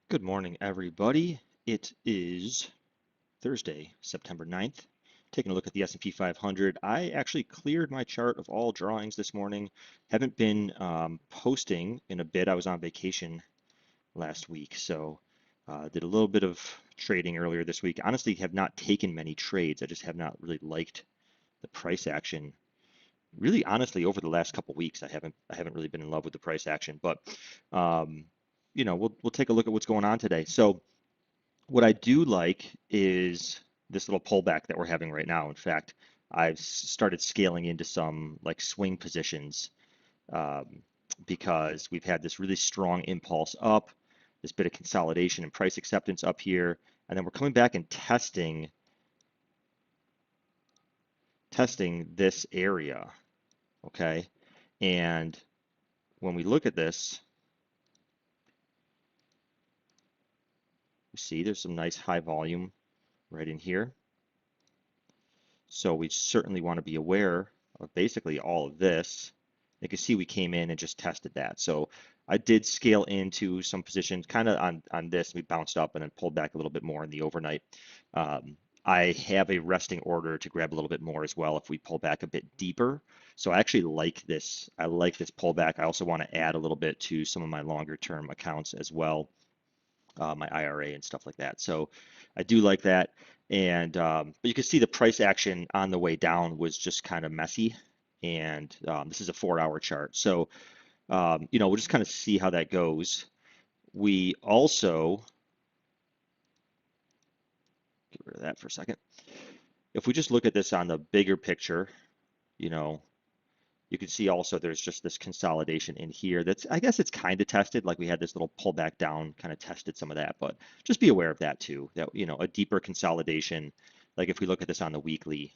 Good morning, everybody. It is Thursday, September 9th. Taking a look at the S&P 500. I actually cleared my chart of all drawings this morning. Haven't been posting in a bit. I was on vacation last week, so did a little bit of trading earlier this week. Honestly, have not taken many trades. I just have not really liked the price action. Really, honestly, over the last couple weeks, I haven't really been in love with the price action. But um, we'll take a look at what's going on today. So what I do like is this little pullback that we're having right now. In fact, I've started scaling into some like swing positions um, because we've had this really strong impulse up, this bit of consolidation and price acceptance up here, and then we're coming back and testing this area, okay? And when we look at this, we see there's some nice high volume right in here. So we certainly want to be aware of basically all of this. You can see we came in and just tested that. So I did scale into some positions kind of on this. We bounced up and then pulled back a little bit more in the overnight. Um, I have a resting order to grab a little bit more as well if we pull back a bit deeper. So I actually like this. I like this pullback. I also want to add a little bit to some of my longer term accounts as well, my IRA and stuff like that. So I do like that. And but you can see the price action on the way down was just kind of messy. And this is a 4-hour chart. So we'll just kind of see how that goes. We also get rid of that for a second. If we just look at this on the bigger picture, you know, you can see also there's just this consolidation in here that's, I guess it's kind of tested, like we had this little pullback down, kind of tested some of that, but just be aware of that too, that, a deeper consolidation, like if we look at this on the weekly,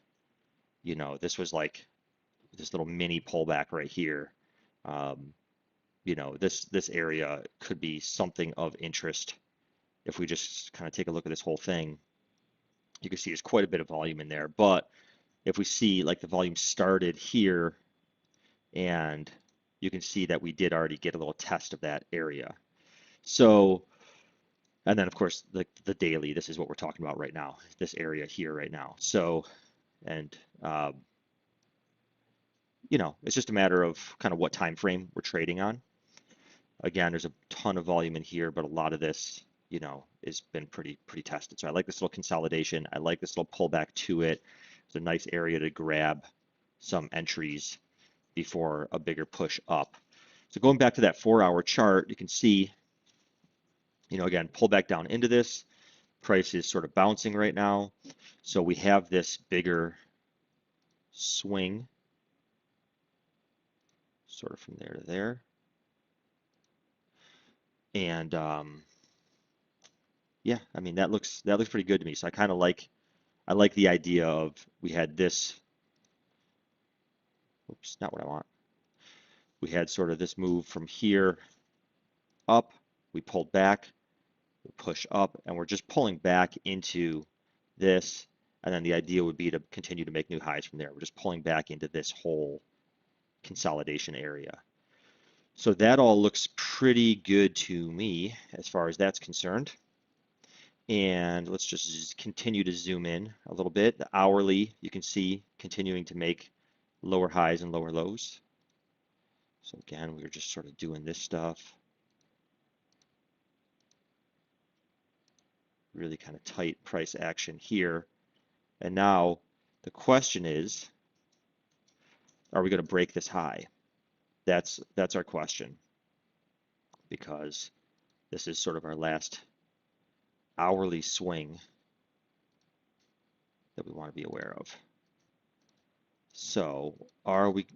this was like this little mini pullback right here. Um, this area could be something of interest. If we just kind of take a look at this whole thing, you can see there's quite a bit of volume in there, but if we see like the volume started here and you can see that we did already get a little test of that area. So, and then of course, the daily, this is what we're talking about right now, this area here right now. So, and it's just a matter of kind of what time frame we're trading on. Again, there's a ton of volume in here, but a lot of this, has been pretty tested. So I like this little consolidation. I like this little pullback to it. It's a nice area to grab some entries before a bigger push up. So going back to that 4-hour chart, you can see, again, pull back down into this. Price is sort of bouncing right now. So we have this bigger swing, sort of from there to there. And yeah, I mean that looks pretty good to me. So I like the idea of we had this, oops, not what I want. We had sort of this move from here up, we pulled back, we push up, and we're just pulling back into this, and then the idea would be to continue to make new highs from there. We're just pulling back into this whole consolidation area. So that all looks pretty good to me as far as that's concerned. And let's just continue to zoom in a little bit. The hourly, you can see continuing to make lower highs and lower lows. So again, we were just sort of doing this stuff. Really kind of tight price action here. And now the question is, are we going to break this high? That's our question, because this is sort of our last hourly swing that we want to be aware of. So are we,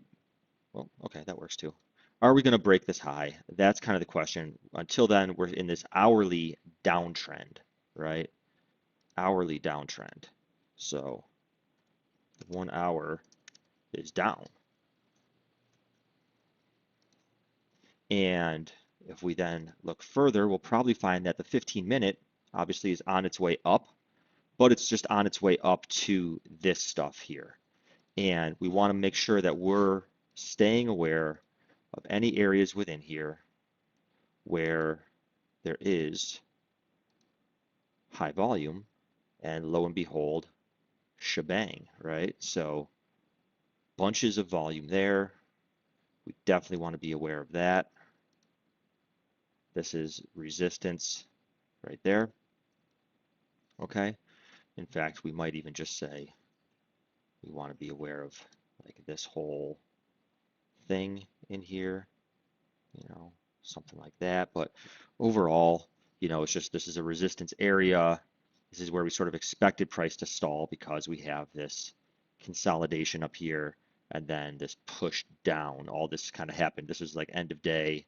well, okay, that works too. Are we going to break this high? That's kind of the question. Until then, we're in this hourly downtrend, right? Hourly downtrend. So 1 hour is down. And if we then look further, we'll probably find that the 15-minute obviously is on its way up, but it's just on its way up to this stuff here. And we want to make sure that we're staying aware of any areas within here where there is high volume, and lo and behold, shebang, right? So bunches of volume there. We definitely want to be aware of that. This is resistance right there. Okay. In fact, we might even just say we want to be aware of like this whole thing in here, something like that. But overall, it's just this is a resistance area. This is where we sort of expected price to stall because we have this consolidation up here and then this push down. All this kind of happened. This is like end of day,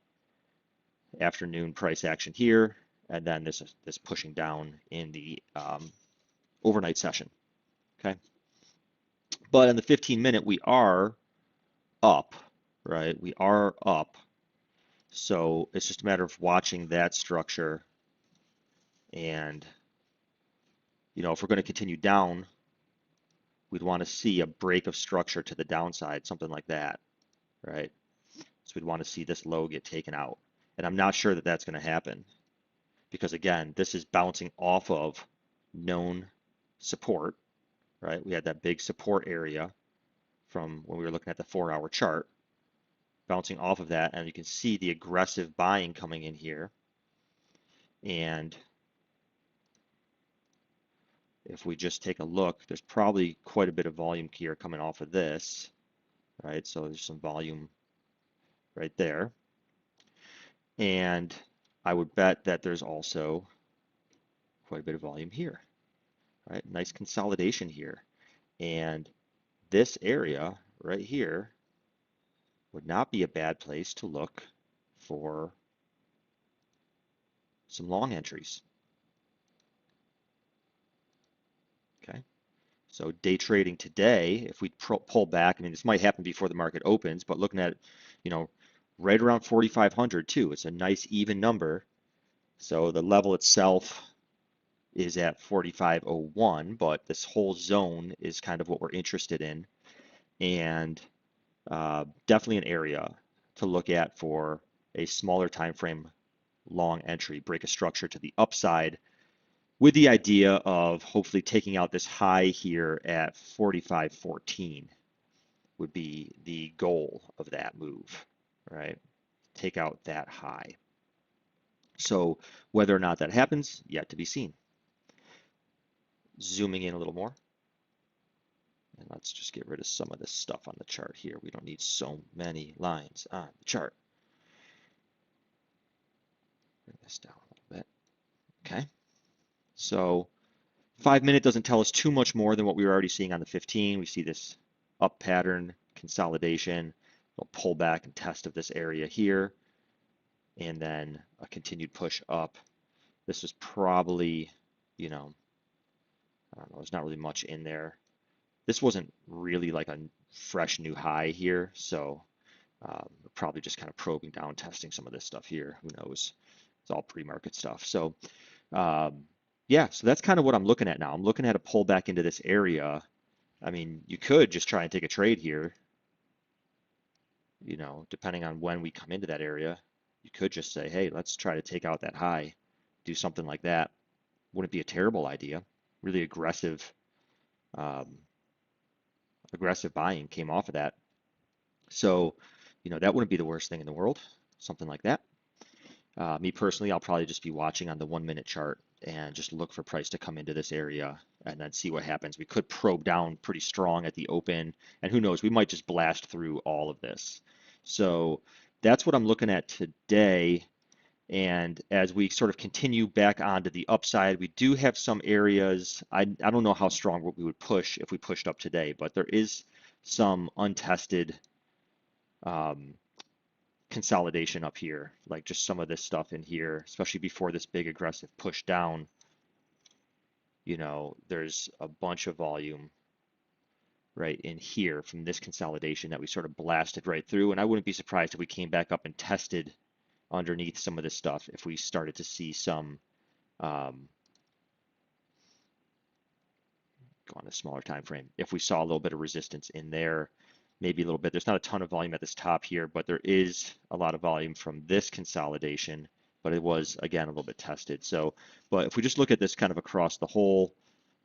afternoon price action here, and then this pushing down in the overnight session. Okay, but in the 15-minute we are up, right? We are up. So it's just a matter of watching that structure, and if we're going to continue down, we'd want to see a break of structure to the downside, something like that, right? So we'd want to see this low get taken out. And I'm not sure that that's going to happen because, again, this is bouncing off of known support, right? We had that big support area from when we were looking at the 4-hour chart, bouncing off of that, and you can see the aggressive buying coming in here. And if we just take a look, there's probably quite a bit of volume here coming off of this, right? So there's some volume right there. And I would bet that there's also quite a bit of volume here, right? Nice consolidation here. And this area right here would not be a bad place to look for some long entries. Okay. So day trading today, if we pull back, I mean, this might happen before the market opens, but looking at, right around 4,500 too, it's a nice even number. So the level itself is at 4501, but this whole zone is kind of what we're interested in, and definitely an area to look at for a smaller time frame long entry, break a structure to the upside with the idea of hopefully taking out this high here at 4514 would be the goal of that move, right? Take out that high. So whether or not that happens, yet to be seen. Zooming in a little more. And let's just get rid of some of this stuff on the chart here. We don't need so many lines on the chart. Bring this down a little bit. Okay. So 5-minute doesn't tell us too much more than what we were already seeing on the 15. We see this up pattern, consolidation, a pullback and test of this area here, and then a continued push up. This was probably, I don't know, there's not really much in there. This wasn't really like a fresh new high here, so probably just kind of probing down, testing some of this stuff here. Who knows? It's all pre-market stuff. So yeah, so that's kind of what I'm looking at now. I'm looking at a pullback into this area. I mean, you could just try and take a trade here, depending on when we come into that area. You could just say, hey, let's try to take out that high, do something like that. Wouldn't be a terrible idea. Really aggressive buying came off of that. So, that wouldn't be the worst thing in the world, something like that. Me personally, I'll probably just be watching on the 1-minute chart and just look for price to come into this area and then see what happens. We could probe down pretty strong at the open, and who knows, we might just blast through all of this. So that's what I'm looking at today. And as we sort of continue back onto the upside, we do have some areas. I don't know how strong we would push if we pushed up today, but there is some untested consolidation up here, like just some of this stuff in here, especially before this big aggressive push down. There's a bunch of volume right in here from this consolidation that we sort of blasted right through. And I wouldn't be surprised if we came back up and tested underneath some of this stuff if we started to see some go on a smaller time frame. If we saw a little bit of resistance in there, maybe a little bit. There's not a ton of volume at this top here, but there is a lot of volume from this consolidation but it was again a little bit tested. So, but if we just look at this kind of across the whole,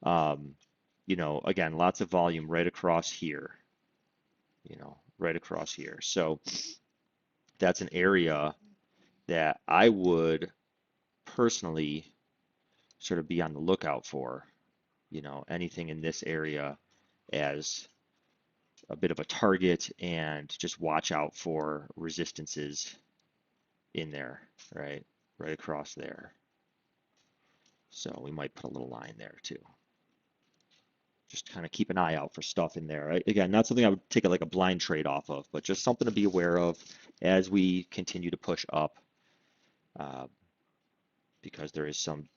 um, again, lots of volume right across here, right across here. So that's an area that I would personally sort of be on the lookout for, anything in this area as a bit of a target and just watch out for resistances in there, right? Right across there. So we might put a little line there too. Just kind of keep an eye out for stuff in there. Right? Again, not something I would take like a blind trade off of, but just something to be aware of as we continue to push up, uh, because there is some,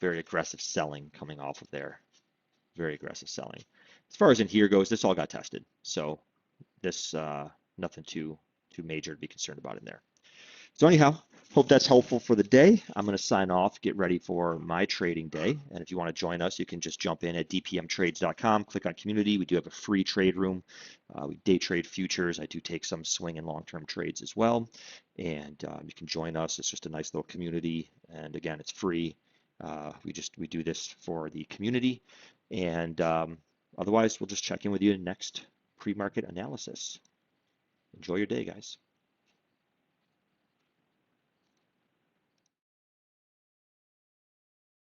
very aggressive selling coming off of there. Very aggressive selling. As far as in here goes, this all got tested. So this, nothing too major to be concerned about in there. So anyhow, hope that's helpful for the day. I'm going to sign off, get ready for my trading day. And if you want to join us, you can just jump in at dpmtrades.com, click on community. We do have a free trade room. We day trade futures. I do take some swing and long-term trades as well. And you can join us. It's just a nice little community. And again, it's free. We do this for the community. And otherwise, we'll just check in with you in next pre-market analysis. Enjoy your day, guys.